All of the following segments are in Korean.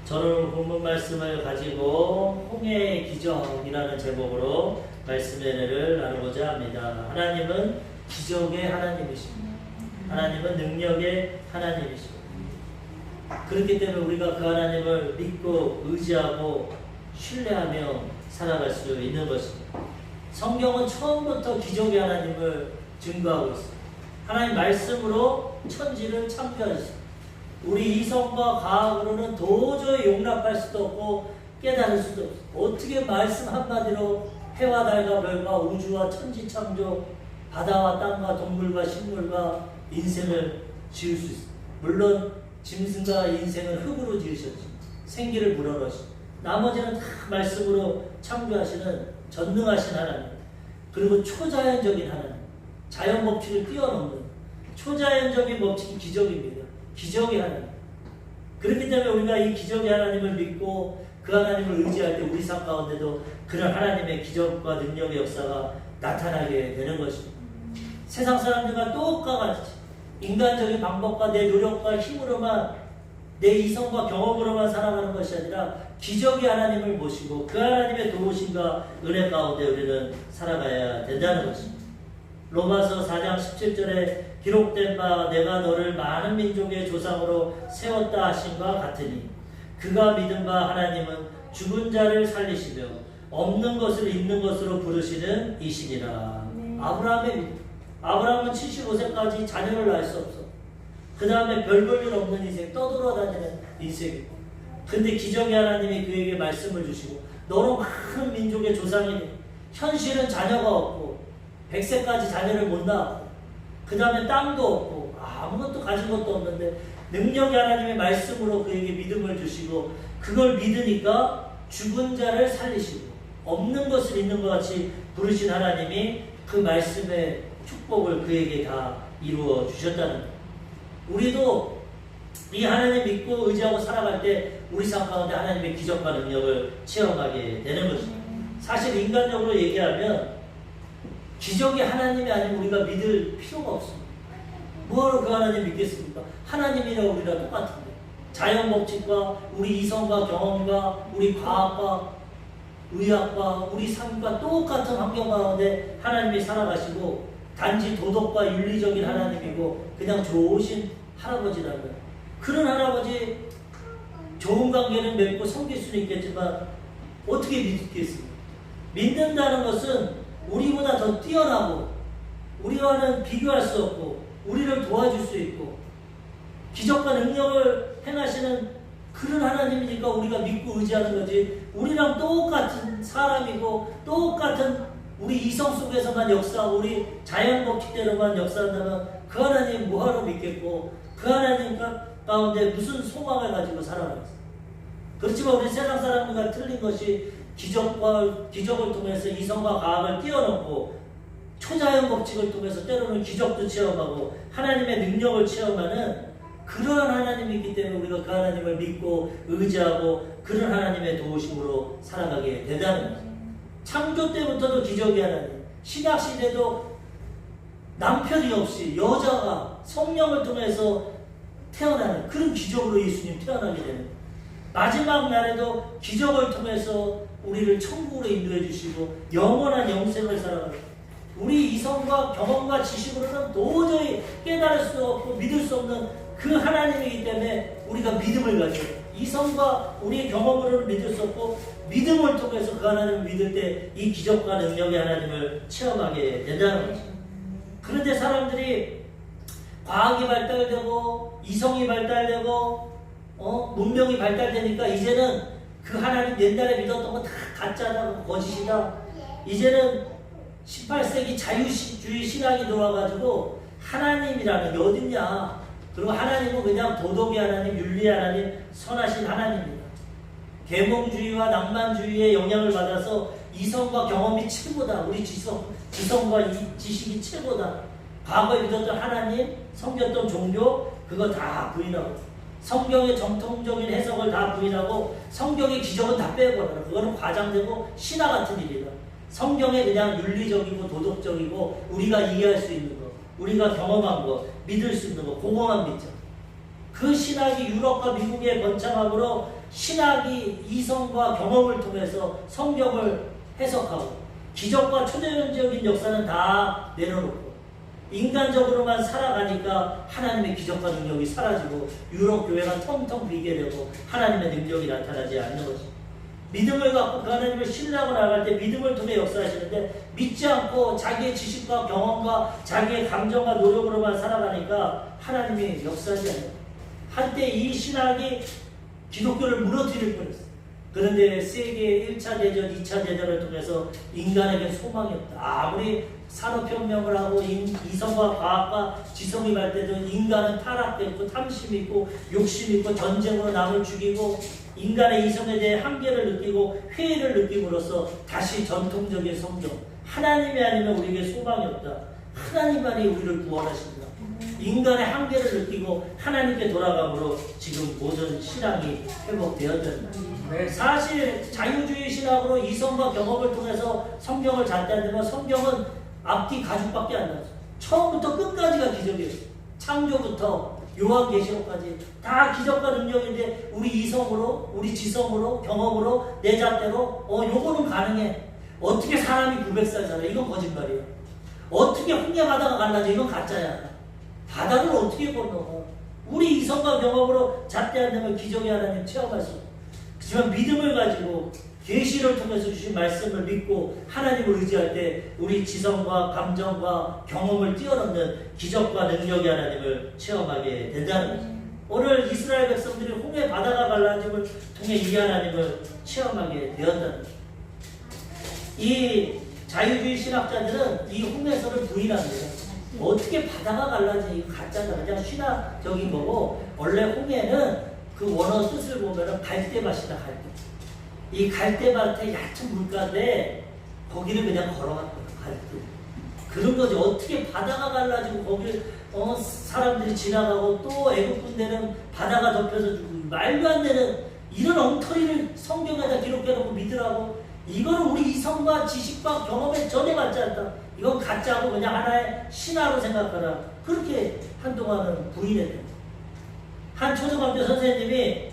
저는 본문 말씀을 가지고 홍해의 기적이라는 제목으로 말씀의 은혜를 나누고자 합니다. 하나님은 기적의 하나님이십니다. 하나님은 능력의 하나님이십니다. 그렇기 때문에 우리가 그 하나님을 믿고 의지하고 신뢰하며 살아갈 수 있는 것입니다. 성경은 처음부터 기적의 하나님을 증거하고 있습니다. 하나님 말씀으로 천지를 창조하셨습니다. 우리 이성과 과학으로는 도저히 용납할 수도 없고 깨달을 수도 없어요. 어떻게 말씀 한마디로 해와 달과 별과 우주와 천지 창조, 바다와 땅과 동물과 식물과 인생을 지을 수 있어요. 물론 짐승과 인생은 흙으로 지으셨죠. 생기를 불어넣으시고 나머지는 다 말씀으로 창조하시는 전능하신 하나님, 그리고 초자연적인 하나님, 자연 법칙을 뛰어넘는 초자연적인 법칙이 기적입니다. 기적의 하나님. 그렇기 때문에 우리가 이 기적의 하나님을 믿고 그 하나님을 의지할 때 우리 삶 가운데도 그런 하나님의 기적과 능력의 역사가 나타나게 되는 것입니다. 세상 사람들과 똑같이 인간적인 방법과 내 노력과 힘으로만, 내 이성과 경험으로만 살아가는 것이 아니라 기적의 하나님을 모시고 그 하나님의 도우심과 은혜 가운데 우리는 살아가야 된다는 것입니다. 로마서 4장 17절에 기록된 바 내가 너를 많은 민족의 조상으로 세웠다 하신과 같으니 그가 믿은 바 하나님은 죽은 자를 살리시며 없는 것을 있는 것으로 부르시는 이시니라. 아브라함의 믿음. 아브라함은 75세까지 자녀를 낳을 수 없어. 그 다음에 별 볼 일 없는 인생, 떠돌아다니는 인생이고, 근데 기적의 하나님이 그에게 말씀을 주시고 너는 많은 민족의 조상이니 현실은 자녀가 없고 100세까지 자녀를 못 낳았고 그 다음에 땅도 없고 아무것도 가진 것도 없는데 능력의 하나님의 말씀으로 그에게 믿음을 주시고 그걸 믿으니까 죽은 자를 살리시고 없는 것을 있는 것 같이 부르신 하나님이 그 말씀의 축복을 그에게 다 이루어 주셨다는 거예요. 우리도 이 하나님 믿고 의지하고 살아갈 때 우리 삶 가운데 하나님의 기적과 능력을 체험하게 되는 것입니다. 사실 인간적으로 얘기하면 기적이 하나님이 아니면 우리가 믿을 필요가 없습니다. 뭐하러 그 하나님 믿겠습니까? 하나님이라고 우리가 똑같은데 자연 법칙과 우리 이성과 경험과 우리 과학과 의학과 우리 삶과 똑같은 환경 가운데 하나님이 살아가시고 단지 도덕과 윤리적인 하나님이고 그냥 좋으신 할아버지라는 거예요. 그런 할아버지 좋은 관계는 맺고 섬길 수는 있겠지만 어떻게 믿겠습니까? 믿는다는 것은 우리보다 더 뛰어나고 우리와는 비교할 수 없고 우리를 도와줄 수 있고 기적과 능력을 행하시는 그런 하나님이니까 우리가 믿고 의지하는 거지. 우리랑 똑같은 사람이고 똑같은 우리 이성 속에서만 역사하고 우리 자연 법칙대로만 역사한다면 그 하나님 뭐하러 믿겠고 그 하나님 가운데 무슨 소망을 가지고 살아가겠어요. 그렇지만 우리 세상 사람들과 틀린 것이 기적을 통해서 이성과 과학을 뛰어넘고 초자연 법칙을 통해서 때로는 기적도 체험하고 하나님의 능력을 체험하는 그러한 하나님이 있기 때문에 우리가 그 하나님을 믿고 의지하고 그런 하나님의 도우심으로 살아가게 된다는 거죠. 창조 때부터도 기적이 하나님, 신약시대도 남편이 없이 여자가 성령을 통해서 태어나는 그런 기적으로 예수님 태어나게 되는 거예요. 마지막 날에도 기적을 통해서 우리를 천국으로 인도해 주시고 영원한 영생을 살아가는 우리 이성과 경험과 지식으로는 도저히 깨달을 수 없고 믿을 수 없는 그 하나님이기 때문에 우리가 믿음을 가지고 이성과 우리의 경험으로는 믿을 수 없고 믿음을 통해서 그 하나님을 믿을 때 이 기적과 능력의 하나님을 체험하게 된다는 거죠. 그런데 사람들이 과학이 발달되고 이성이 발달되고 문명이 발달되니까 이제는 그 하나님 옛날에 믿었던 거 다 가짜다, 거짓이다. 이제는 18세기 자유주의 신학이 들어와가지고 하나님이라는 게 어딨냐. 그리고 하나님은 그냥 도덕의 하나님, 윤리의 하나님, 선하신 하나님입니다. 계몽주의와 낭만주의의 영향을 받아서 이성과 경험이 최고다. 우리 지성과 지식이 최고다. 과거에 믿었던 하나님, 섬겼던 종교 그거 다 부인하고 성경의 정통적인 해석을 다 부인하고 성경의 기적은 다 빼버려요. 그거는 과장되고 신화 같은 일이다. 성경에 그냥 윤리적이고 도덕적이고 우리가 이해할 수 있는 거, 우리가 경험한 거, 믿을 수 있는 거, 그거만 믿자. 그 신학이 유럽과 미국의 번창함으로 신학이 이성과 경험을 통해서 성경을 해석하고 기적과 초자연적인 역사는 다 내려놓고 인간적으로만 살아가니까 하나님의 기적과 능력이 사라지고 유럽 교회가 텅텅 비게 되고 하나님의 능력이 나타나지 않는 것입니다. 믿음을 갖고 그 하나님을 신뢰하고 나갈 때 믿음을 통해 역사하시는데 믿지 않고 자기의 지식과 경험과 자기의 감정과 노력으로만 살아가니까 하나님이 역사하지 않는 거예요. 한때 이 신학이 기독교를 무너뜨릴 뻔했어요. 그런데 세계 1차 대전, 2차 대전을 통해서 인간에게 소망이 없다. 아무리 산업혁명을 하고 이성과 과학과 지성이 갈 때도 인간은 타락됐고 탐심이 있고 욕심이 있고 전쟁으로 남을 죽이고 인간의 이성에 대해 한계를 느끼고 회의를 느낌으로써 다시 전통적인 성경 하나님이 아니면 우리에게 소망이 없다. 하나님만이 우리를 구원하신다. 인간의 한계를 느끼고 하나님께 돌아감으로 지금 모든 신앙이 회복되었다. 사실 자유주의 신학으로 이성과 경험을 통해서 성경을 잣대한다면 성경은 앞뒤 가죽밖에 안 나왔어요. 처음부터 끝까지가 기적이었어요. 창조부터 요한계시록까지 다 기적과 능력인데 우리 이성으로, 우리 지성으로, 경험으로, 내 잣대로 요거는 가능해. 어떻게 사람이 900살 살아? 이건 거짓말이야. 어떻게 홍해 바다가 갈라져? 이건 가짜야. 바다를 어떻게 건너가? 우리 이성과 경험으로 잣대한다면 기적의 하나님 체험할 수 없어요. 하지만 믿음을 가지고 계시를 통해서 주신 말씀을 믿고 하나님을 의지할 때 우리 지성과 감정과 경험을 뛰어넘는 기적과 능력의 하나님을 체험하게 된다는 거죠. 오늘 이스라엘 백성들이 홍해 바다가 갈라짐을 통해 이 하나님을 체험하게 되었다는 거죠. 이 자유주의 신학자들은 이 홍해설을 부인합니다. 어떻게 바다가 갈라지? 이거 가짜다. 그냥 신학적인 거고 원래 홍해는 그 원어 뜻을 보면은 갈대밭이다. 갈대. 이 갈대밭에 얕은 물가인데 거기를 그냥 걸어갔거든. 갈대. 그런 거지. 어떻게 바다가 갈라지고 거기를 사람들이 지나가고 또 애국 군대는 바다가 덮여서 죽고 말도 안 되는 이런 엉터리를 성경에다 기록해놓고 믿으라고. 이거는 우리 이성과 지식과 경험에 전혀 맞지 않다. 이건 가짜고 그냥 하나의 신화로 생각하라. 그렇게 한동안은 부인했다. 한 초등학교 선생님이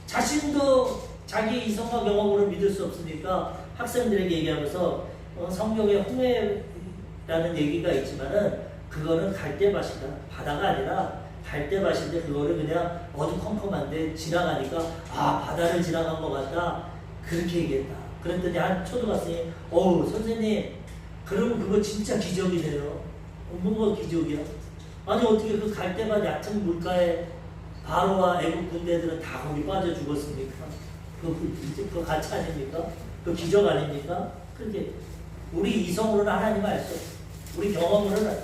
자신도 자기 이성과 경험으로 믿을 수 없으니까 학생들에게 얘기하면서 성경에 홍해라는 얘기가 있지만은 그거는 갈대밭이다. 바다가 아니라 갈대밭인데 그거를 그냥 어두컴컴한데 지나가니까 바다를 지나간 것 같다. 그렇게 얘기했다. 그랬더니 한 초등학생이 선생님 그러면 그거 진짜 기적이네요. 뭐가 기적이야? 아니 어떻게 그 갈대밭 얕은 물가에 바로와 애국 군대들은 다 거기 빠져 죽었습니까? 그거 가짜 아닙니까? 그 기적 아닙니까? 그렇게 우리 이성으로는 하나님을 알 수 없어. 우리 경험으로는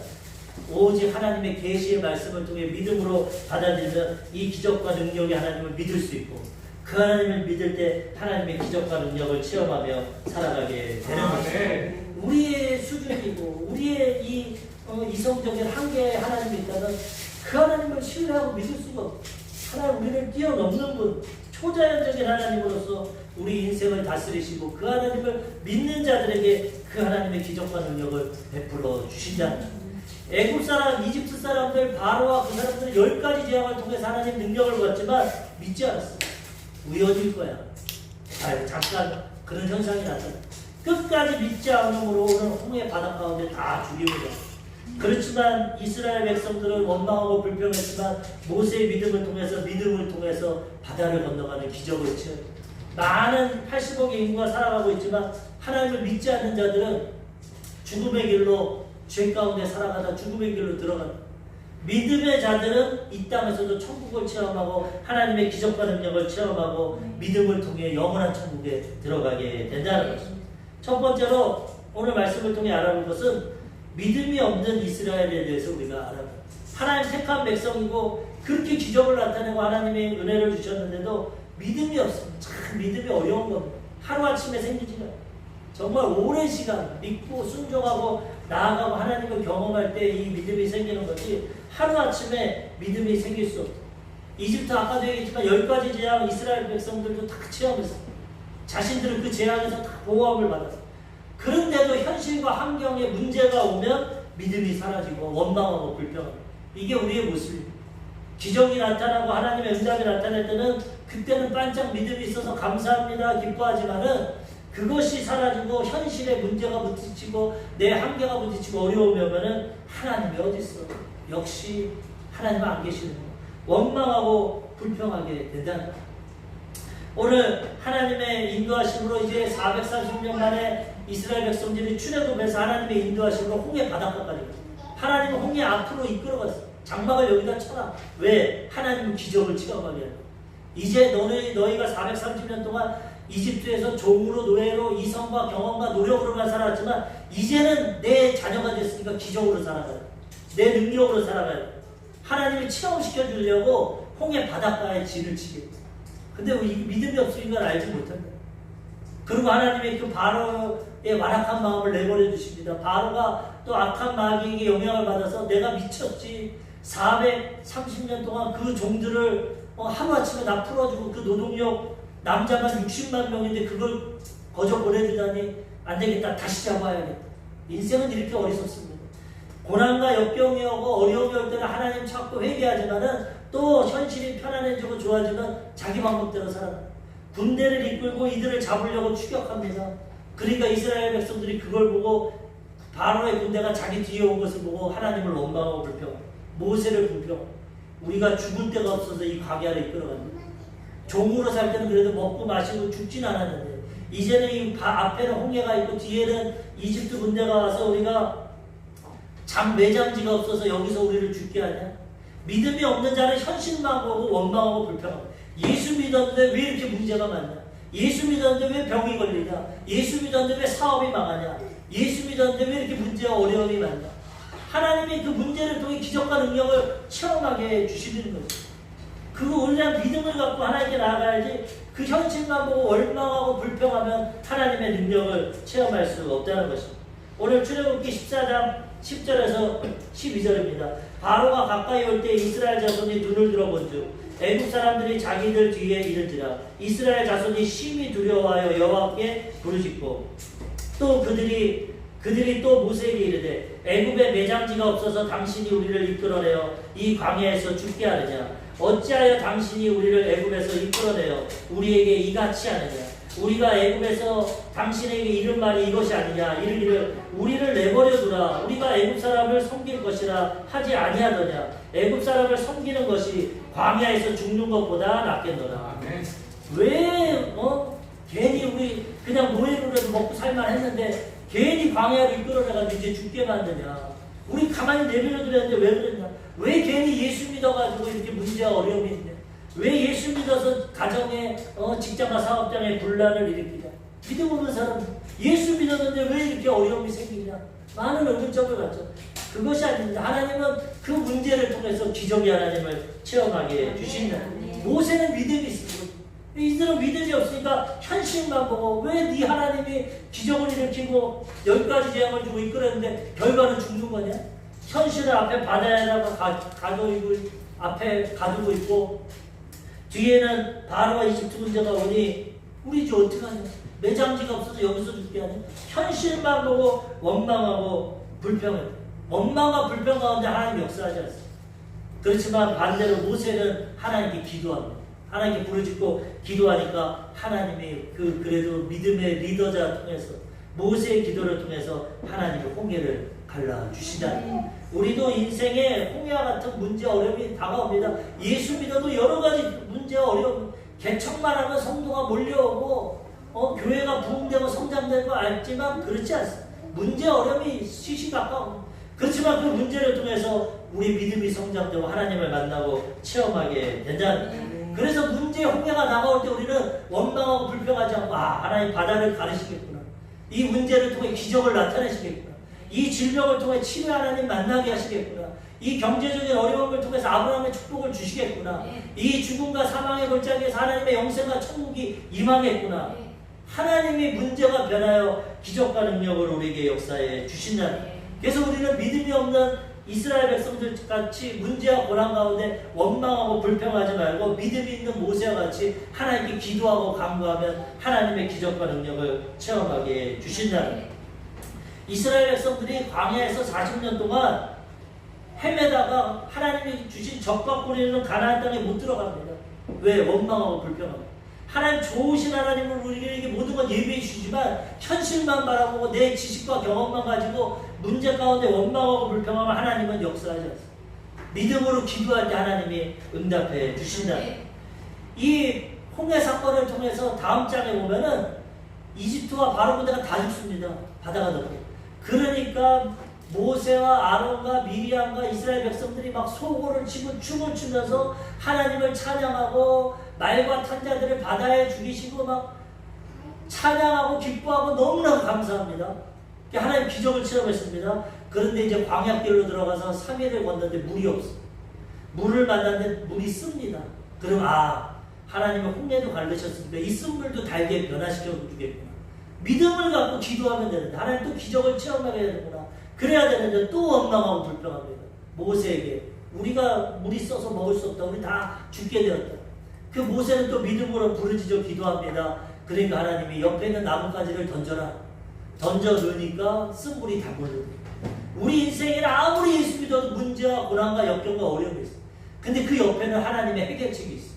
오직 하나님의 계시의 말씀을 통해 믿음으로 받아들이면 이 기적과 능력의 하나님을 믿을 수 있고 그 하나님을 믿을 때 하나님의 기적과 능력을 체험하며 살아가게 되는 것입니다. 우리의 수준이고 우리의 이 이성적인 한계에 하나님이 있다면 그 하나님을 신뢰하고 믿을 수가 없고 하나님 우리를 뛰어넘는 분 초자연적인 하나님으로서 우리 인생을 다스리시고 그 하나님을 믿는 자들에게 그 하나님의 기적과 능력을 베풀어 주신다는 것. 애국 사람, 이집트 사람들, 바로와 그 사람들은 10가지 재앙을 통해서 하나님 능력을 받지만 믿지 않았어. 우연일 거야. 잠깐 그런 현상이 나타나. 끝까지 믿지 않음으로 오늘 홍해 바다 가운데 다 죽이고요. 그렇지만 이스라엘 백성들은 원망하고 불평했지만 모세의 믿음을 통해서 바다를 건너가는 기적을 치렀. 많은 80억의 인구가 살아가고 있지만 하나님을 믿지 않는 자들은 죽음의 길로 죄 가운데 살아가다 죽음의 길로 들어간다. 믿음의 자들은 이 땅에서도 천국을 체험하고 하나님의 기적과 능력을 체험하고 믿음을 통해 영원한 천국에 들어가게 된다는 것입니다. 첫 번째로 오늘 말씀을 통해 알아볼 것은 믿음이 없는 이스라엘에 대해서 우리가 알아봐요. 하나님 택한 백성이고 그렇게 기적을 나타내고 하나님의 은혜를 주셨는데도 믿음이 없습니다. 참 믿음이 어려운 겁니다. 하루아침에 생기지가 않아요. 정말 오랜 시간 믿고 순종하고 나아가고 하나님을 경험할 때 이 믿음이 생기는 것이 하루아침에 믿음이 생길 수 없어요. 이집트 아까도 얘기했지만 10가지 재앙 이스라엘 백성들도 다 체험했어요. 자신들은 그 재앙에서 다 보호함을 받았어요. 그런데도 현실과 환경에 문제가 오면 믿음이 사라지고 원망하고 불평하고 이게 우리의 모습입니다. 기적이 나타나고 하나님의 응답이 나타날 때는 그때는 반짝 믿음이 있어서 감사합니다, 기뻐하지만은 그것이 사라지고 현실에 문제가 부딪히고 내 한계가 부딪히고 어려움이 오면은 하나님이 어디 있어? 역시 하나님은 안 계시는 거예요. 원망하고 불평하게 된다는 거예요. 오늘 하나님의 인도하심으로 이제 430년 만에 이스라엘 백성들이 출애굽해서 하나님의 인도하심으로 홍해 바닷가까지 갔어요. 하나님은 홍해 앞으로 이끌어갔어요. 장막을 여기다 쳐라. 왜? 하나님은 기적을 체험하게 해요. 이제 너희가 430년 동안 이집트에서 종으로 노예로 이성과 경험과 노력으로만 살았지만 이제는 내 자녀가 됐으니까 기적으로 살아가요. 내 능력으로 살아가요. 하나님을 체험시켜 주려고 홍해 바닷가에 진을 치게. 근데 믿음이 없으니 걸 알지 못한다. 그리고 하나님의 그 바로의 완악한 마음을 내버려 주십니다. 바로가 또 악한 마귀에게 영향을 받아서 내가 미쳤지. 430년 동안 그 종들을 하루아침에 다 풀어주고 그 노동력 남자만 60만 명인데 그걸 거저 보내주다니 안 되겠다. 다시 잡아야겠다. 인생은 이렇게 어리석습니다. 고난과 역경이 오고 어려움이 올 때는 하나님 찾고 회개하지만은 또 현실이 편안해지고 좋아지면 자기 방법대로 살아가. 군대를 이끌고 이들을 잡으려고 추격합니다. 그러니까 이스라엘 백성들이 그걸 보고 바로의 군대가 자기 뒤에 온 것을 보고 하나님을 원망하고 불평하고 모세를 불평하고 우리가 죽을 데가 없어서 이 광야를 이끌어갑니다. 종으로 살 때는 그래도 먹고 마시고 죽진 않았는데 이제는 이 앞에는 홍해가 있고 뒤에는 이집트 군대가 와서 우리가 매장지가 없어서 여기서 우리를 죽게 하냐? 믿음이 없는 자는 현실만 보고 원망하고 불평하고 예수 믿었는데 왜 이렇게 문제가 많냐? 예수 믿었는데 왜 병이 걸리냐? 예수 믿었는데 왜 사업이 망하냐? 예수 믿었는데 왜 이렇게 문제와 어려움이 많냐? 하나님이 그 문제를 통해 기적과 능력을 체험하게 해주시는 거죠. 그 온전한 믿음을 갖고 하나님께 나아가야지 그 현실만 보고 원망하고 불평하면 하나님의 능력을 체험할 수 없다는 것입니다. 오늘 출애굽기 14장 10절에서 12절입니다. 바로가 가까이 올 때 이스라엘 자손이 눈을 들어본즉 애국 사람들이 자기들 뒤에 이르지라. 이스라엘 자손이 심히 두려워하여 여호와께 부르짖고 또 그들이 또 모세에게 이르되 애굽에 매장지가 없어서 당신이 우리를 이끌어내어 이 광야에서 죽게 하느냐? 어찌하여 당신이 우리를 애굽에서 이끌어내어 우리에게 이같이 하느냐? 우리가 애굽에서 당신에게 이른 말이 이것이 아니냐? 이르기를 우리를 내버려 두라. 우리가 애굽 사람을 섬길 것이라 하지 아니하더냐? 애굽 사람을 섬기는 것이 광야에서 죽는 것보다 낫겠노라. 왜 괜히 우리 그냥 노예로라도 먹고 살만 했는데 괜히 광야를 이끌어내가지고 이제 죽게 만드냐? 우리 가만히 내버려 두랬는데 왜 그랬냐? 왜 괜히 예수 믿어가지고 이렇게 문제와 어려움이 있냐? 왜 예수 믿어서 가정에 직장과 사업장에 분란을 일으키냐? 믿음 없는 사람 예수 믿었는데 왜 이렇게 어려움이 생기냐? 많은 의문점을 갖죠. 그것이 아닙니다. 하나님은 그 문제를 통해서 기적의 하나님을 체험하게 주신다. 모세는 믿음이 있습니다. 이들은 믿음이 없으니까 현실만 보고 왜 네 하나님이 기적을 일으키고 10가지 재앙을 주고 이끌었는데 결과는 죽는 거냐? 현실을 앞에 바다에다가 앞에 가두고 있고 뒤에는 바로와 이집트 문제가 오니 우리 이제 어떡하냐? 매장지가 없어서 여기서 죽게 하냐? 현실만 보고 원망하고 불평해. 원망과 불평 가운데 하나님 역사하지 않습니다. 그렇지만 반대로 모세는 하나님께 기도합니다. 하나님께 부르짖고 기도하니까 하나님이 그래도 믿음의 리더자 통해서 모세의 기도를 통해서 하나님의 홍해를 갈라주시다. 우리도 인생에 홍해와 같은 문제 어려움이 다가옵니다. 예수 믿어도 여러 가지 문제와 어려움, 개척만 하면 성도가 몰려오고 교회가 부흥되고 성장되고 알지만 그렇지 않습니다. 문제 어려움이 시시각각. 그렇지만 그 문제를 통해서 우리 믿음이 성장되고 하나님을 만나고 체험하게 된다는. 그래서 문제의 홍해가 다가올 때 우리는 원망하고 불평하지 않고 하나님 바다를 가르시겠구나. 이 문제를 통해 기적을 나타내시겠구나. 이 질병을 통해 치료 하나님 만나게 하시겠구나. 이 경제적인 어려움을 통해서 아브라함의 축복을 주시겠구나. 이 죽음과 사망의 골짜기에서 하나님의 영생과 천국이 임하겠구나. 하나님이 문제가 변하여 기적과 능력을 우리에게 역사해 주신다. 그래서 우리는 믿음이 없는 이스라엘 백성들 같이 문제와 고난 가운데 원망하고 불평하지 말고 믿음이 있는 모세와 같이 하나님께 기도하고 간구하면 하나님의 기적과 능력을 체험하게 주신다. 이스라엘 백성들이 광야에서 40년 동안 헤매다가 하나님이 주신 적과 꿀이는 가나안 땅에 못 들어갑니다. 왜? 원망하고 불평하고. 하나님 좋으신 하나님은 우리에게 모든 건 예비해 주지만 현실만 바라보고 내 지식과 경험만 가지고 문제 가운데 원망하고 불평하면 하나님은 역사하지 않습니다. 믿음으로 기도할 때 하나님이 응답해 주신다. 이 홍해 사건을 통해서 다음 장에 보면은 이집트와 바로 군대가 다 죽습니다. 바다가 덮고. 그러니까 모세와 아론과 미리암과 이스라엘 백성들이 막 소고를 치고 춤을 추면서 하나님을 찬양하고 말과 탄자들을 바다에 죽이시고 막 찬양하고 기뻐하고 너무나 감사합니다. 하나님 기적을 체험했습니다. 그런데 이제 광야길로 들어가서 3일을 걷는데 물이 없어. 물을 만났는데 물이 씁니다. 그럼 하나님은 홍해도 가르쳤으니까 이 쓴물도 달게 변화시켜 주겠구나. 믿음을 갖고 기도하면 되는데 하나님 또 기적을 체험하게 되는구나. 그래야 되는데 또 원망하고 불평합니다. 모세에게 우리가 물이 써서 먹을 수 없다. 우리 다 죽게 되었다. 그 모세는 또 믿음으로 부르짖어 기도합니다. 그러니까 하나님이 옆에 있는 나뭇가지를 던져라. 던져 넣으니까 쓴물이 다 몰려. 우리 인생에는 아무리 예수 믿어도 문제와 고난과 역경과 어려움이 있어. 근데 그 옆에는 하나님의 해결책이 있어.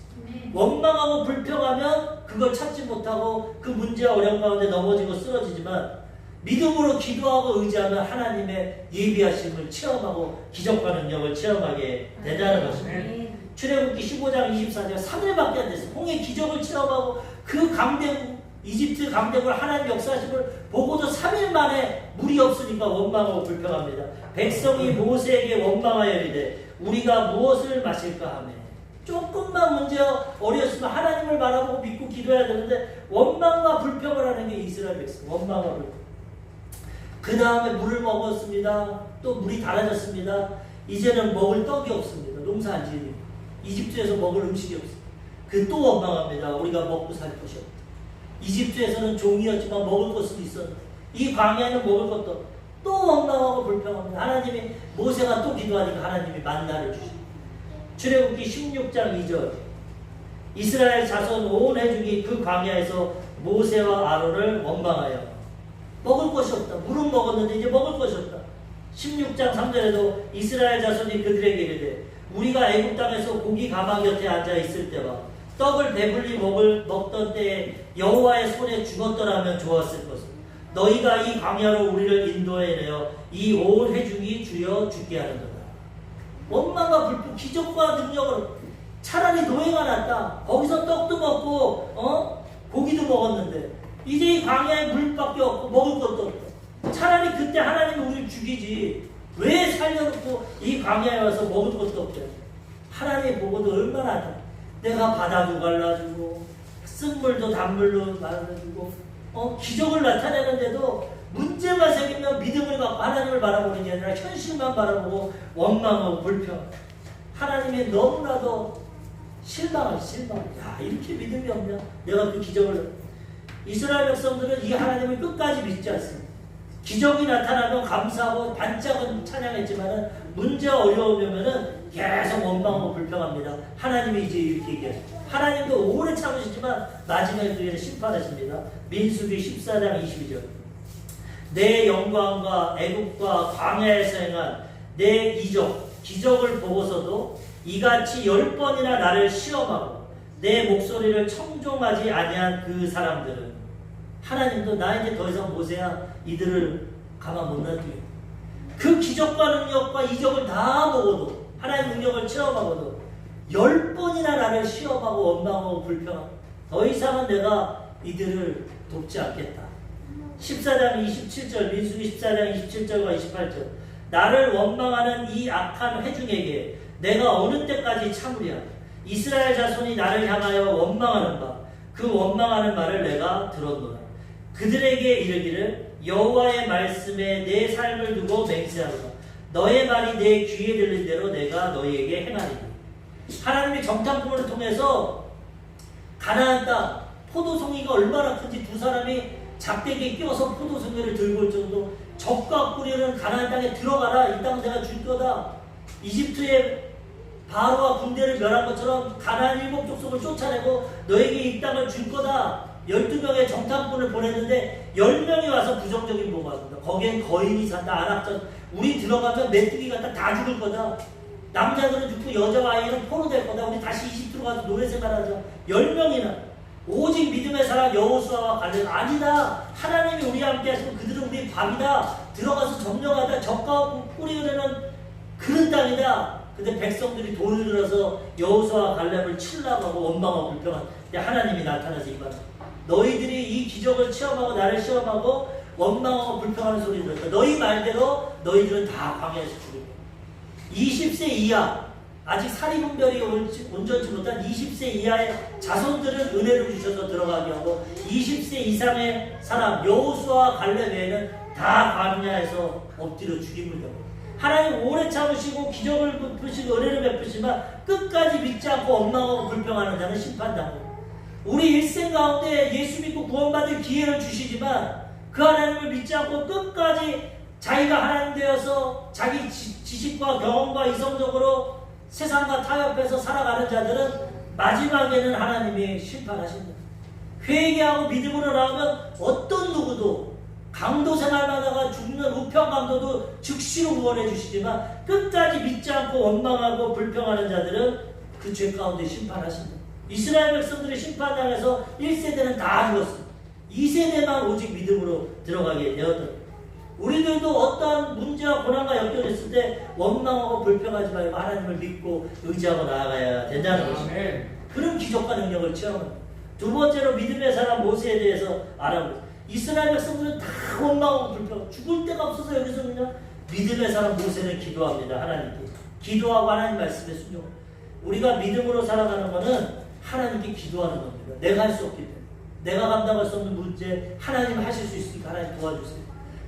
원망하고 불평하면 그걸 찾지 못하고 그 문제와 어려움 가운데 넘어지고 쓰러지지만 믿음으로 기도하고 의지하면 하나님의 예비하심을 체험하고 기적과 능력을 체험하게 된다는 것입니다. 출애굽기 15장 24절 3일밖에 안 됐어요. 홍해 기적을 체험하고 그 강대국 이집트 강대국을 하나님 역사하심을 보고도 3일 만에 물이 없으니까 원망하고 불평합니다. 백성이 모세에게 원망하여 이르되 우리가 무엇을 마실까 하며 조금만 문제가 어려웠으면 하나님을 바라보고 믿고 기도해야 되는데 원망과 불평을 하는 게 이스라엘 백성. 원망과 불평. 그 다음에 물을 먹었습니다. 또 물이 달아졌습니다. 이제는 먹을 떡이 없습니다. 농사 안 지으니 이집트에서 먹을 음식이 없습니다. 그 또 원망합니다. 우리가 먹고 살 것이 없다. 이집트에서는 종이었지만 먹을 것은 있었는데 이 광야에는 먹을 것도 없다. 또 원망하고 불평합니다. 하나님이 모세가 또 기도하니까 하나님이 만나를 주십니다. 출애굽기 16장 2절 이스라엘 자손 온 회중이 그 광야에서 모세와 아론을 원망하여 먹을 것이 없다. 물은 먹었는데 이제 먹을 것이 없다. 16장 3절에도 이스라엘 자손이 그들에게 이르되 우리가 애굽 땅에서 고기 가마 곁에 앉아 있을 때와 떡을 배불리 먹던 때에 여호와의 손에 죽었더라면 좋았을 것을 너희가 이 광야로 우리를 인도해내어 이 온 회중이 주여 죽게 하는도다. 원망과 불평, 기적과 능력을 차라리 노예가 낫다. 거기서 떡도 먹고 고기도 먹었는데 이제 이 광야에 물밖에 없고 먹을 것도 없다. 차라리 그때 하나님이 우리를 죽이지 왜 살려놓고 이 광야에 와서 먹을 것도 없대. 하나님 보고도 얼마나 다 내가 바다도 갈라주고 쓴물도 단물로 말아주고 기적을 나타내는데도 문제만 생기면 믿음을 갖고 하나님을 바라보는 게 아니라 현실만 바라보고 원망하고 불평. 하나님이 너무나도 실망. 야, 이렇게 믿음이 없냐? 내가 그 기적을. 이스라엘 백성들은 이 하나님을 끝까지 믿지 않습니다. 기적이 나타나면 감사하고 반짝은 찬양했지만 문제 어려우면은 계속 원망하고 불평합니다. 하나님이 이제 이렇게 얘기하죠. 하나님도 오래 참으시지만 마지막에 그에는 심판하십니다. 민수기 14장 22절 내 영광과 애국과 광야에서 행한 내 이적 기적을 보고서도 이같이 10번이나 나를 시험하고 내 목소리를 청종하지 아니한 그 사람들은 하나님도 나 이제 더 이상 모세야 이들을 가만 못 놔두게. 그 기적과 능력과 이적을 다 보고도 하나님의 능력을 체험하고도 10번이나 나를 시험하고 원망하고 불평하고 더 이상은 내가 이들을 돕지 않겠다. 14장 27절 민수기 14장 27절과 28절 나를 원망하는 이 악한 회중에게 내가 어느 때까지 참으랴. 이스라엘 자손이 나를 향하여 원망하는 바 그 원망하는 말을 내가 들었노라. 그들에게 이르기를 여호와의 말씀에 내 삶을 두고 맹세하노라. 너의 말이 내 귀에 들린 대로 내가 너희에게 행하리니. 하나님의 정탐꾼을 통해서 가나안 땅 포도송이가 얼마나 큰지 두 사람이 작대기에 끼워서 포도송이를 들고 올 정도 적과 꾸려는 가나안 땅에 들어가라. 이 땅 내가 줄 거다. 이집트의 바로와 군대를 멸한 것처럼 가나안 7족속을 쫓아내고 너에게 이 땅을 줄 거다. 12명의 정탐꾼을 보냈는데 10명이 와서 부정적인 보고합니다. 거기엔 거인이 산다, 안악자. 우리 들어가면 메뚜기 같다, 다 죽을 거다. 남자들은 죽고 여자와 아이는 포로될 거다. 우리 다시 이집트로 가서 노예 생활하자. 10명이나. 오직 믿음의 사람 여호수아와 갈렙. 아니다. 하나님이 우리와 함께 하시고 그들은 우리의 밥이다. 들어가서 점령하다. 적과 뿌리 흐르는 그런 땅이다. 근데 백성들이 돈을 들어서 여호수아와 갈렙을 치려고 하고 원망하고 불평한. 하나님이 나타나서 이 말. 너희들이 이 기적을 체험하고 나를 시험하고 원망하고 불평하는 소리를 들었다. 너희 말대로 너희들은 다 광야에서 죽을 거야. 20세 이하, 아직 사리분별이 온전치 못한 20세 이하의 자손들은 은혜를 주셔서 들어가게 하고 20세 이상의 사람 여호수아와 갈렙 외에는 다 광야에서 엎드려 죽임을 당하고 하나님 오래 참으시고 기적을 베푸시고 은혜를 베푸시지만 끝까지 믿지 않고 원망하고 불평하는 자는 심판당하고 우리 일생 가운데 예수 믿고 구원받을 기회를 주시지만 그 하나님을 믿지 않고 끝까지 자기가 하나님 되어서 자기 지식과 경험과 이성적으로 세상과 타협해서 살아가는 자들은 마지막에는 하나님이 심판하신다. 회개하고 믿음으로 나오면 어떤 누구도 강도 생활하다가 죽는 우편 강도도 즉시로 구원해 주시지만 끝까지 믿지 않고 원망하고 불평하는 자들은 그 죄 가운데 심판하신다. 이스라엘 백성들의 심판당해서 1세대는 다 죽었습니다. 2세대만 오직 믿음으로 들어가게 되었다. 우리들도 어떠한 문제와 고난과 역경을 했을 때 원망하고 불평하지 말고 하나님을 믿고 의지하고 나아가야 된다는 것입니다. 그런 기적과 능력을 체험합니다. 두 번째로 믿음의 사람 모세에 대해서 알아보겠습니다. 이스라엘 백성들은 다 원망하고 불평하고 죽을 데가 없어서 여기서 그냥 믿음의 사람 모세는 기도합니다. 하나님께. 기도하고 하나님 말씀에 순종합니다. 우리가 믿음으로 살아가는 것은 하나님께 기도하는 겁니다. 내가 할 수 없기 때문에. 내가 감당할 수 없는 문제 하나님 하실 수 있으니까 하나님 도와주세요.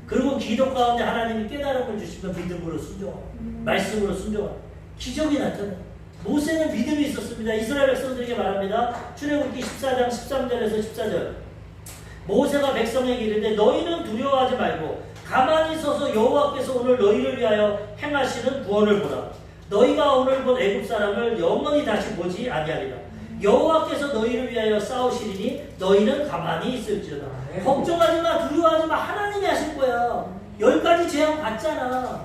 그리고 기도 가운데 하나님이 깨달음을 주시면 믿음으로 순종하고 말씀으로 순종하고 기적이 나타나요. 모세는 믿음이 있었습니다. 이스라엘 백성들에게 말합니다. 출애굽기 14장 13절에서 14절 모세가 백성에게 이르되 너희는 두려워하지 말고 가만히 서서 여호와께서 오늘 너희를 위하여 행하시는 구원을 보라. 너희가 오늘 본 애굽 사람을 영원히 다시 보지 아니하리라. 여호와께서 너희를 위하여 싸우시리니 너희는 가만히 있을지어다. 걱정하지 마, 두려워하지 마. 하나님이 하실 거야. 10가지 재앙 받잖아.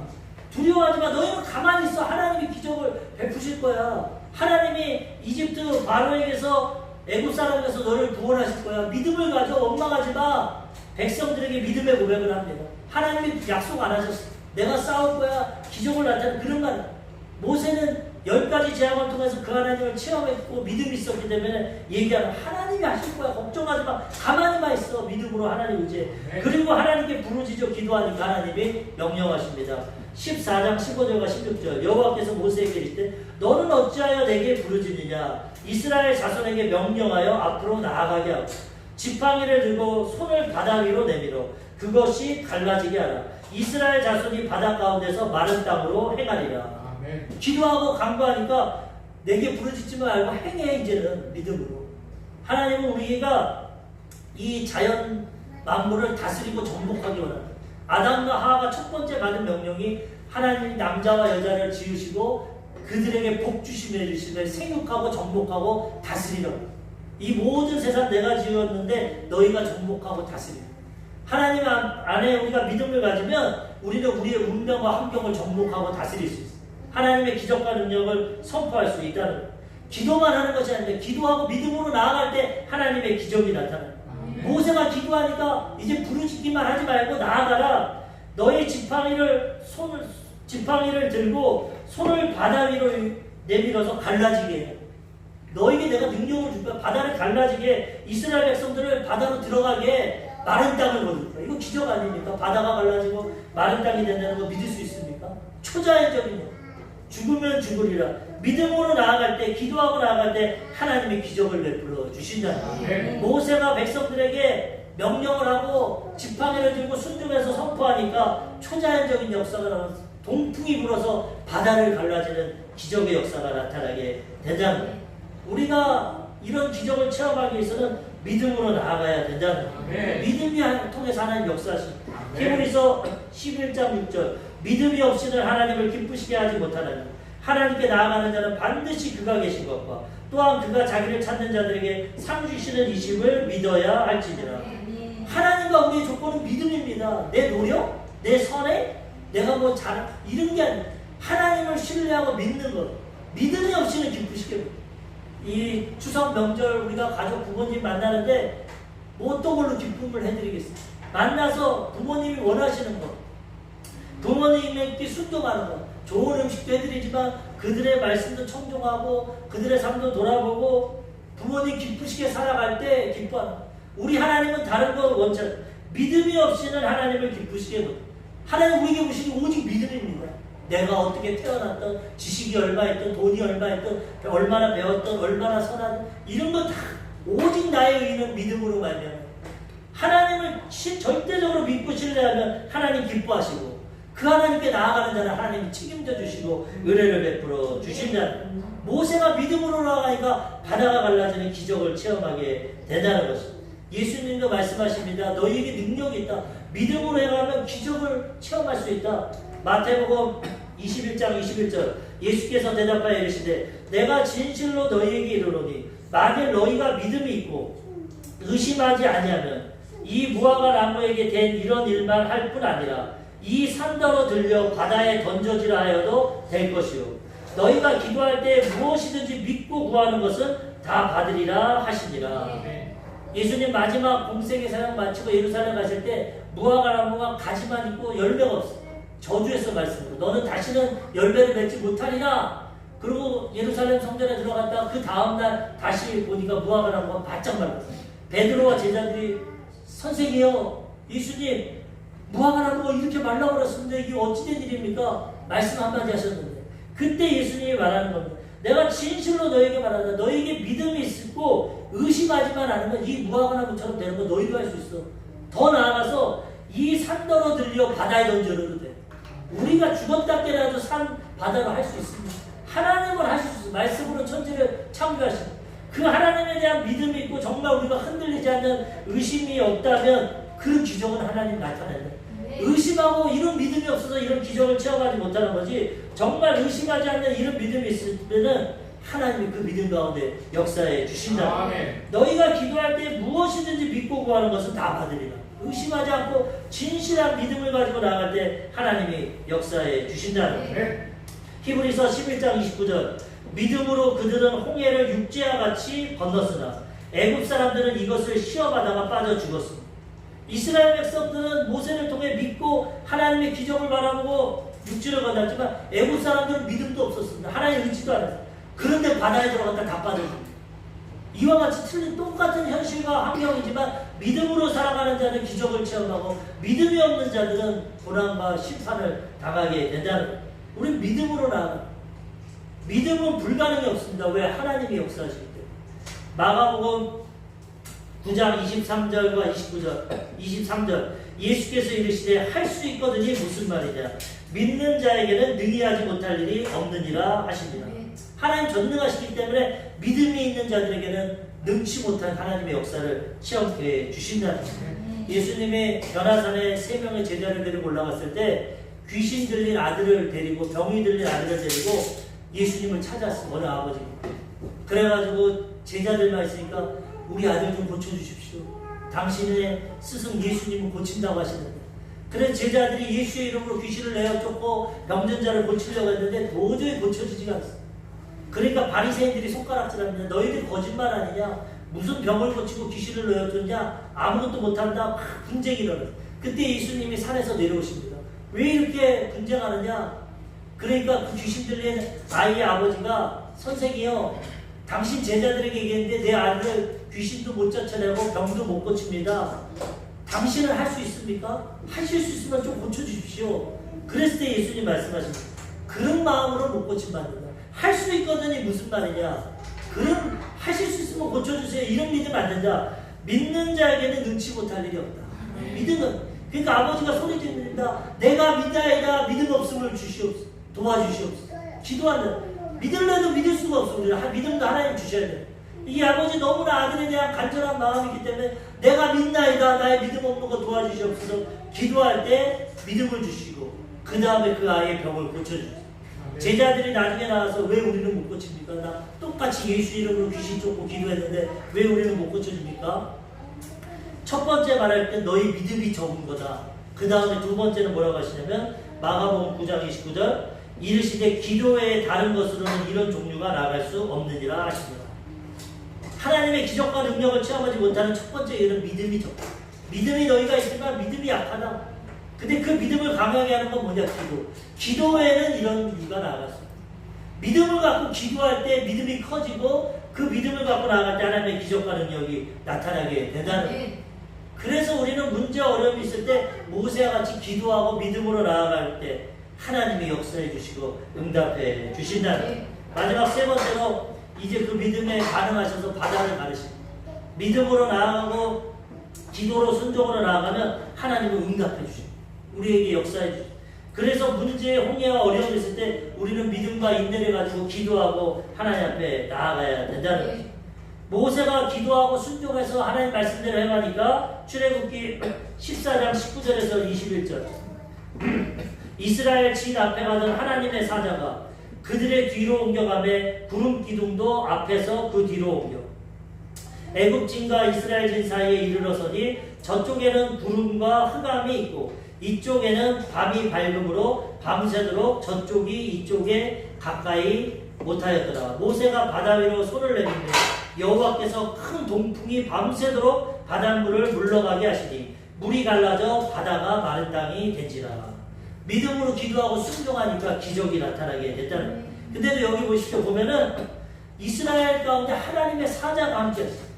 두려워하지 마. 너희는 가만히 있어. 하나님이 기적을 베푸실 거야. 하나님이 이집트 바로에게서 애굽 사람에게서 너를 구원하실 거야. 믿음을 가져. 원망하지 마. 백성들에게 믿음의 고백을 합니다. 하나님이 약속 안 하셨어. 내가 싸울 거야. 기적을 나타내는 그런 말. 모세는 10가지 재앙을 통해서 그 하나님을 체험했고 믿음이 있었기 때문에 얘기하는 하나님이 하실 거야. 걱정하지 마. 가만히만 있어. 믿음으로 하나님 의지해. 그리고 하나님께 부르짖어 기도하니까 하나님이 명령하십니다. 14장 15절과 16절 여호와께서 모세에게 이르시되 너는 어찌하여 내게 부르짖느냐. 이스라엘 자손에게 명령하여 앞으로 나아가게 하고 지팡이를 들고 손을 바다 위로 내밀어 그것이 갈라지게 하라. 이스라엘 자손이 바다 가운데서 마른 땅으로 행하리라. 기도하고 간구하니까 내게 부르짖지 말고 행해. 이제는 믿음으로. 하나님은 우리가 이 자연 만물을 다스리고 정복하기 원합니다. 아담과 하와가 첫 번째 받은 명령이 하나님이 남자와 여자를 지으시고 그들에게 복 주시며 해주시며 생육하고 정복하고 다스리라고. 이 모든 세상 내가 지었는데 너희가 정복하고 다스리라. 하나님 안에 우리가 믿음을 가지면 우리는 우리의 운명과 환경을 정복하고 다스릴 수 있어요. 하나님의 기적과 능력을 선포할 수 있다는 거예요. 기도만 하는 것이 아니라 기도하고 믿음으로 나아갈 때 하나님의 기적이 나타나요. 모세가 기도하니까 이제 부르짖기만 하지 말고 나아가라. 너의 지팡이를 들고 손을 바다 위로 내밀어서 갈라지게 해. 너에게 내가 능력을 줄 거야. 바다를 갈라지게 이스라엘 백성들을 바다로 들어가게 마른 땅을 거둘 거야. 이거 기적 아닙니까? 바다가 갈라지고 마른 땅이 된다는 거 믿을 수 있습니까? 초자연적인 거. 죽으면 죽으리라. 믿음으로 나아갈 때, 기도하고 나아갈 때 하나님의 기적을 베풀어 주신다는 거예요. 모세가 백성들에게 명령을 하고 지팡이를 들고 순종해서 선포하니까 초자연적인 역사가 나와서 동풍이 불어서 바다를 갈라지는 기적의 역사가 나타나게 된다는 거예요. 우리가 이런 기적을 체험하기 위해서는 믿음으로 나아가야 된다는 거예요. 믿음이 통해서 하나님 역사하십니다. 히브리서 11장 6절 믿음이 없이는 하나님을 기쁘시게 하지 못하나니 하나님께 나아가는 자는 반드시 그가 계신 것과 또한 그가 자기를 찾는 자들에게 상 주시는 이심을 믿어야 할지니라. 하나님과 우리의 조건은 믿음입니다. 내 노력, 내 선행, 내가 뭐 잘 이런 게 아니라 하나님을 신뢰하고 믿는 것. 믿음이 없이는 기쁘시게 이 추석 명절 우리가 가족 부모님 만나는데 뭐 어떤 걸로 기쁨을 해드리겠어요? 만나서 부모님이 원하시는 것, 부모님에게 순종하는 것, 좋은 음식도 해드리지만 그들의 말씀도 청종하고 그들의 삶도 돌아보고 부모님 기쁘시게 살아갈 때 기뻐하는 것. 우리 하나님은 다른 거 원치 않아요. 믿음이 없이는 하나님을 기쁘시게 못해요. 하나님 우리에게 보시는 오직 믿음입니다. 내가 어떻게 태어났던, 지식이 얼마 있던, 돈이 얼마 있던, 얼마나 배웠던, 얼마나 선한 이런 거 다 오직 나의 의는 믿음으로 말미암아. 하나님을 절대적으로 믿고 신뢰하면 하나님 기뻐하시고 그 하나님께 나아가는 자는 하나님이 책임져 주시고 은혜를 베풀어 주신다. 모세가 믿음으로 나아가니까 바다가 갈라지는 기적을 체험하게 된다는 것입니다. 예수님도 말씀하십니다. 너희에게 능력이 있다. 믿음으로 행하면 기적을 체험할 수 있다. 마태복음 21장 21절 예수께서 대답하여 이르시되 내가 진실로 너희에게 이르노니 만일 너희가 믿음이 있고 의심하지 아니하면 이 무화과 나무에게 된 이런 일만 할 뿐 아니라 이 산더러 들려 바다에 던져지라 하여도 될 것이요 너희가 기도할 때 무엇이든지 믿고 구하는 것은 다 받으리라 하시니라. 예수님 마지막 공생의 사역 마치고 예루살렘 가실 때 무화과 나무가 가지만 있고 열매가 없어. 저주에서 말씀으로 너는 다시는 열매를 맺지 못하리라. 그리고 예루살렘 성전에 들어갔다가 그 다음날 다시 보니까 무화과 나무가 바짝 말랐어. 베드로와 제자들이 선생이여 예수님 무화과 나무가 이렇게 말라버렸습니다. 이게 어찌된 일입니까? 말씀 한마디 하셨는데 그때 예수님이 말하는 겁니다. 내가 진실로 너에게 말한다. 너에게 믿음이 있고 의심하지만 않으면 이 무화과 나무처럼 되는 거 너희도 할 수 있어. 더 나아가서 이 산더러 들려 바다에 던져도 돼. 우리가 죽었다 깨라도 산 바다로 할 수 있습니다. 하나님을 하실 수 있어요. 말씀으로 천지를 창조하신 그 하나님에 대한 믿음이 있고 정말 우리가 흔들리지 않는 의심이 없다면 그 기적은 하나님 나타낸다. 의심하고 이런 믿음이 없어서 이런 기적을 체험하지 못하는 거지 정말 의심하지 않는 이런 믿음이 있으면 하나님이 그 믿음 가운데 역사해 주신다. 아멘. 너희가 기도할 때 무엇이든지 믿고 구하는 것은 다 받으리라. 의심하지 않고 진실한 믿음을 가지고 나갈 때 하나님이 역사해 주신다는 거예요. 히브리서 11장 29절 믿음으로 그들은 홍해를 육지와 같이 건넜으나 애굽 사람들은 이것을 시험하다가 빠져 죽었습니다. 이스라엘 백성들은 모세를 통해 믿고 하나님의 기적을 바라보고 육지를 건넜지만 애굽 사람들은 믿음도 없었습니다. 하나님의 의지도 안 했어요. 그런데 바다에 들어갔다 다 빠져줍니다. 이와 같이 틀린 똑같은 현실과 환경이지만 믿음으로 살아가는 자는 기적을 체험하고 믿음이 없는 자들은 고난과 심판을 당하게 된다는 거예요. 우리는 믿음으로 나아가. 믿음은 불가능이 없습니다. 왜? 하나님이 역사하시기 때문에. 마가복음 9장 23절과 23절 예수께서 이르시되 할 수 있거든이 무슨 말이냐 믿는 자에게는 능히 하지 못할 일이 없느니라 하십니다. 하나님 전능하시기 때문에 믿음이 있는 자들에게는 능치 못한 하나님의 역사를 체험해 주신다는 거예요. 예수님이 변화산에 3명의 제자를 데리고 올라갔을 때 귀신 들린 아들을 데리고 병이 들린 아들을 데리고 예수님을 찾았어요. 어느 아버지가. 그래가지고 제자들만 있으니까 우리 아들 좀 고쳐주십시오. 당신의 스승 예수님은 고친다고 하시는데 그래서 제자들이 예수의 이름으로 귀신을 내어 쫓고 병든 자를 고치려고 했는데 도저히 고쳐지지가 않았어요. 그러니까 바리새인들이 손가락질합니다. 너희들 거짓말 아니냐? 무슨 병을 고치고 귀신을 내어줬냐? 아무것도 못한다. 막 분쟁이 일어나요. 그때 예수님이 산에서 내려오십니다. 왜 이렇게 분쟁하느냐? 그러니까 그 귀신 들린 아이의 아버지가 선생이요 당신 제자들에게 얘기했는데 내 아들을 귀신도 못 쫓아내고 병도 못 고칩니다. 당신은 할 수 있습니까? 하실 수 있으면 좀 고쳐주십시오. 그랬을 때 예수님 말씀하십니다. 그런 마음으로 못 고침받는다. 할 수 있거든이 무슨 말이냐? 그럼 하실 수 있으면 고쳐주세요. 이런 믿음 안 된다. 믿는 자에게는 능치 못할 일이 없다. 믿음은 그러니까 아버지가 소리 지릅니다. 내가 믿나이다. 믿음 없음을 주시옵소서. 도와주시옵소서. 기도한다. 믿을래도 믿을 수가 없어. 우리는 믿음도 하나님 주셔야 돼. 이 아버지 너무나 아들에 대한 간절한 마음이기 때문에 내가 믿나이다. 나의 믿음 없는 거 도와주시옵소서. 기도할 때 믿음을 주시고 그 다음에 그 아이의 병을 고쳐주세요. 제자들이 나중에 나와서 왜 우리는 못 고칩니까? 나 똑같이 예수 이름으로 귀신 쫓고 기도했는데 왜 우리는 못 고쳐줍니까? 첫 번째 말할 때 너희 믿음이 적은 거다. 그 다음에 두 번째는 뭐라고 하시냐면 마가복음 9장 29절 이르시되 기도 외에 다른 것으로는 이런 종류가 나갈 수 없느니라 하시니라. 하나님의 기적과 능력을 체험하지 못하는 첫 번째 이유는 믿음이 적다. 믿음이 너희가 있지만 믿음이 약하다. 근데 그 믿음을 강하게 하는 건 뭐냐? 기도 외에는 이런 이유가 나갔어. 믿음을 갖고 기도할 때 믿음이 커지고 그 믿음을 갖고 나아갈 때 하나님의 기적과 능력이 나타나게 된다는 거예요. 그래서 우리는 문제 어려움이 있을 때 모세와 같이 기도하고 믿음으로 나아갈 때 하나님이 역사해 주시고 응답해 주신다는 거예요. 마지막 세 번째로 이제 그 믿음에 반응하셔서 바다를 가르십니다. 믿음으로 나아가고 기도로 순종으로 나아가면 하나님은 응답해 주십니다. 우리에게 역사해 주십니다. 그래서 문제, 홍해와 어려움이 있을 때 우리는 믿음과 인내를 가지고 기도하고 하나님 앞에 나아가야 된다는 거죠. 모세가 기도하고 순종해서 하나님 말씀대로 행하니까 출애굽기 14장 19절에서 21절 이스라엘 진 앞에 가던 하나님의 사자가 그들의 뒤로 옮겨가매 구름 기둥도 앞에서 그 뒤로 옮겨 애굽진과 이스라엘진 사이에 이르러서니 저쪽에는 구름과 흑암이 있고 이쪽에는 밤이 밝음으로 밤새도록 저쪽이 이쪽에 가까이 못하였더라. 모세가 바다 위로 손을 내밀매 여호와께서 큰 동풍이 밤새도록 바닷물을 물러가게 하시니 물이 갈라져 바다가 마른 땅이 된지라. 믿음으로 기도하고 순종하니까 기적이 나타나게 됐다는 거예요. 근데도 여기 보십시오. 보면은 이스라엘 가운데 하나님의 사자가 함께 했어요.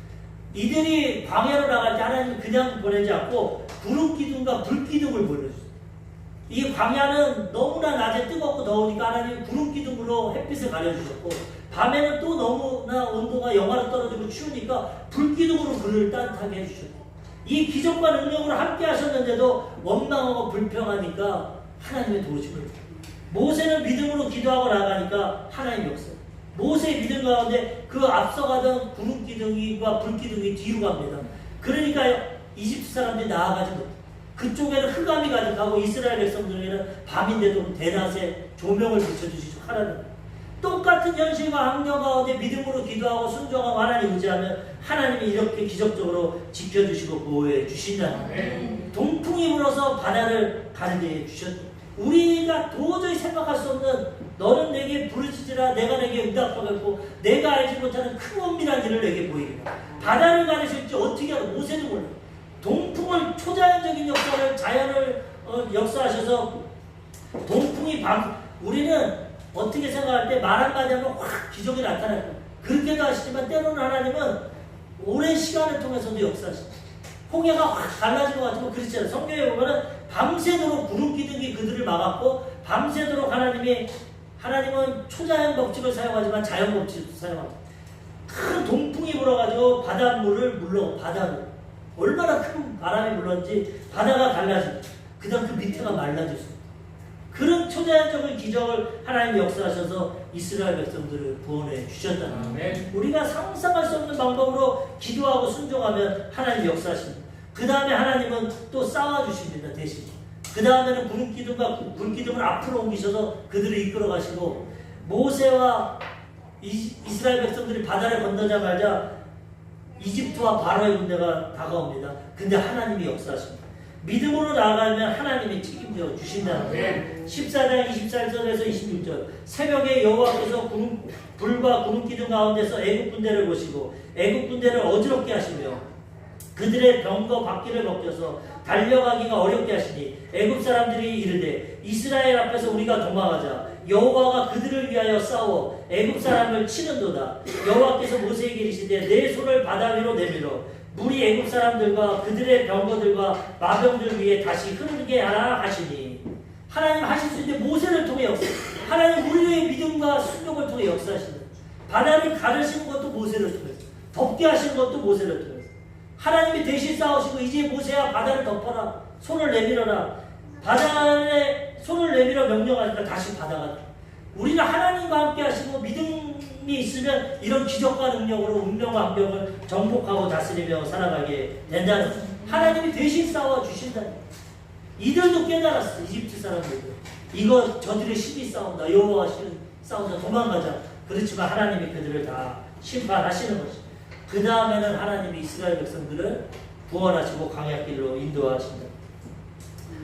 이들이 광야로 나갈 때 하나님이 그냥 보내지 않고 구름 기둥과 불 기둥을 보내줬어요. 이 광야는 너무나 낮에 뜨겁고 더우니까 하나님이 구름 기둥으로 햇빛을 가려주셨고 밤에는 또 너무나 온도가 영하로 떨어지고 추우니까 불 기둥으로 그를 따뜻하게 해주셨고 이 기적과 능력으로 함께 하셨는데도 원망하고 불평하니까 하나님의 도우심을 모세는 믿음으로 기도하고 나가니까 하나님 역사. 모세의 믿음 가운데 그 앞서가던 구름 기둥과 불 기둥이 뒤로 갑니다. 그러니까 이집트 사람들이 나아가지 못해. 그쪽에는 흑암이 가득하고 이스라엘 백성들에게는 밤인데도 대낮에 조명을 비춰주시고 하라는 똑같은 현실과 환경 가운데 믿음으로 기도하고 순종하고 하나님 의지하면 하나님이 이렇게 기적적으로 지켜주시고 보호해 주신다는 거예요. 동풍이 불어서 바다를 가르게 주셨다. 우리가 도저히 생각할 수 없는 너는 내게 부르짖으라 내가 내게 응답하겠고 내가 알지 못하는 큰 은밀한 일을 내게 보이리라. 바다를 가르실지 어떻게 하고 모세도 몰라. 동풍을 초자연적인 역사를 자연을 역사하셔서 동풍이 우리는 어떻게 생각할 때 말 한마디 하면 확 기적이 나타날 거예요. 그렇게도 하시지만 때로는 하나님은 오랜 시간을 통해서도 역사하십니다. 홍해가 확 갈라진 것 같으면 그렇지 않아요. 성경에 보면은 밤새도록 구름 기둥이 그들을 막았고 밤새도록 하나님은 초자연 법칙을 사용하지만 자연 법칙을 사용합니다. 큰 동풍이 불어가지고 바닷물을 바다로 얼마나 큰 바람이 불었는지 바다가 갈라집니다. 그 다음 그 밑에가 말라졌습니다. 그런 초자연적인 기적을 하나님이 역사하셔서 이스라엘 백성들을 구원해 주셨다는 거예요. 우리가 상상할 수 없는 방법으로 기도하고 순종하면 하나님이 역사하십니다. 그 다음에 하나님은 또 쌓아주십니다. 대신 그 다음에는 구름기둥과 불기둥을 앞으로 옮기셔서 그들을 이끌어 가시고 모세와 이스라엘 백성들이 바다를 건너자마자 이집트와 바로의 군대가 다가옵니다. 근데 하나님이 역사하십니다. 믿음으로 나아가면 하나님이 책임져 주신다는 거예요. 14장 24절에서 26절 새벽에 여호와께서 불과 구름기둥 가운데서 애굽 군대를 보시고 애굽 군대를 어지럽게 하시며 그들의 병거 바퀴를 벗겨서 달려가기가 어렵게 하시니 애굽 사람들이 이르되 이스라엘 앞에서 우리가 도망하자. 여호와가 그들을 위하여 싸워 애굽 사람을 치는도다. 여호와께서 모세에게 이르시되 내 손을 바다 위로 내밀어 물이 애굽 사람들과 그들의 병거들과 마병들 위에 다시 흐르게 하라 하시니 하나님 하실 수 있는 모세를 통해 역사. 하나님 우리의 믿음과 순종을 통해 역사하시는 바다를 가르시는 것도 모세를 통해서 덮게 하시는 것도 모세를 통해서 하나님이 대신 싸우시고 이제 모세야 바다를 덮어라. 손을 내밀어라. 바다에 손을 내밀어 명령하니까 다시 바다가 우리는 하나님과 함께 하시고 믿음이 있으면 이런 기적과 능력으로 운명과 환경을 정복하고 다스리며 살아가게 된다는 거예요. 하나님이 대신 싸워 주신다는 거예요. 이들도 깨달았어. 이집트 사람들도. 이거 저들의 신이 싸운다. 여호와와 신이 싸운다. 도망가자. 그렇지만 하나님이 그들을 다 심판하시는 것이죠. 그 다음에는 하나님이 이스라엘 백성들을 구원하시고 광야길로 인도하신다.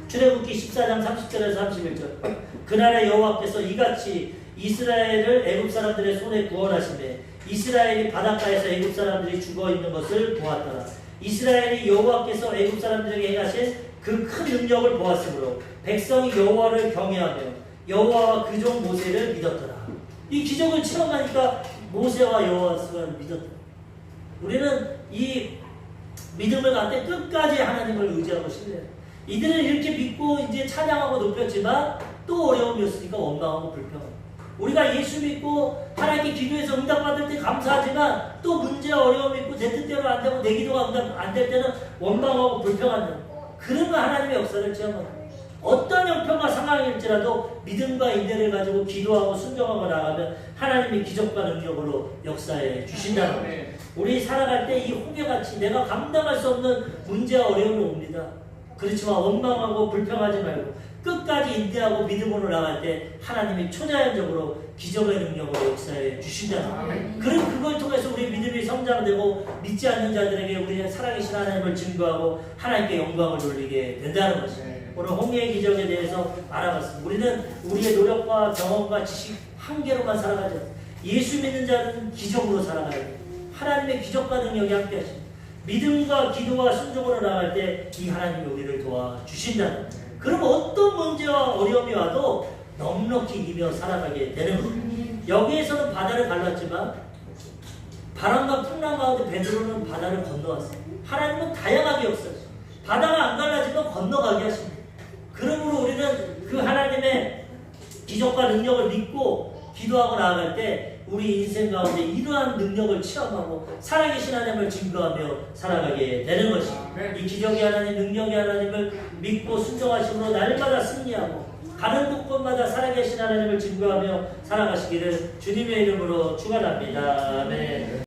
출애굽기 14장 30절에서 31절. 그날에 여호와께서 이같이 이스라엘을 애굽 사람들의 손에 구원하시매 이스라엘이 바닷가에서 애굽 사람들이 죽어 있는 것을 보았더라. 이스라엘이 여호와께서 애굽 사람들에게 행하신 그 큰 능력을 보았으므로 백성이 여호와를 경외하며 여호와와 그 종 모세를 믿었더라. 이 기적을 체험하니까 모세와 여호와를 믿었더라. 우리는 이 믿음을 갖되 끝까지 하나님을 의지하고 신뢰해요. 이들은 이렇게 믿고 이제 찬양하고 높였지만 또 어려움이 없으니까 원망하고 불평하고, 우리가 예수 믿고 하나님께 기도해서 응답받을 때 감사하지만 또 문제와 어려움이 있고 내 뜻대로 안 되고 내 기도가 응답 안 될 때는 원망하고 불평하는, 그러면 하나님의 역사를 체험합니다. 어떤 형편과 상황일지라도 믿음과 인내를 가지고 기도하고 순종하고 나가면 하나님의 기적과 능력으로 역사해 주신다는 거예요. 우리 살아갈 때 이 홍해같이 내가 감당할 수 없는 문제와 어려움이 옵니다. 그렇지만 원망하고 불평하지 말고 끝까지 인내하고 믿음으로 나갈 때 하나님이 초자연적으로 기적의 능력으로 역사해 주신다는 거예요. 그럼 그걸 통해서 우리 믿음이 성장되고 믿지 않는 자들에게 우리의 살아계신 하나님을 증거하고 하나님께 영광을 돌리게 된다는 것이에요. 오늘 홍해의 기적에 대해서 알아봤습니다. 우리는 우리의 노력과 경험과 지식 한계로만 살아가지 않습니다. 예수 믿는 자는 기적으로 살아가야 돼요. 하나님의 기적과 능력이 함께 하십니다. 믿음과 기도와 순종으로 나갈 때 이 하나님이 우리를 도와주신다는 거예요. 그럼 어떤 문제와 어려움이 와도 넉넉히 이기며 살아가게 되는 거예요. 여기에서는 바다를 갈랐지만 바람과 풍랑 가운데 베드로는 바다를 건너왔어요. 하나님은 다양하게 역사하시죠. 바다가 안 갈라지면 건너가게 하십니다. 그러므로 우리는 그 하나님의 기적과 능력을 믿고 기도하고 나아갈 때 우리 인생 가운데 이러한 능력을 체험하고 살아계신 하나님을 증거하며 살아가게 되는 것입니다. 이 기적의 하나님, 능력의 하나님을 믿고 순종하심으로 날마다 승리하고 가는 곳마다 살아계신 하나님을 증거하며 살아가시기를 주님의 이름으로 축원합니다. 아멘.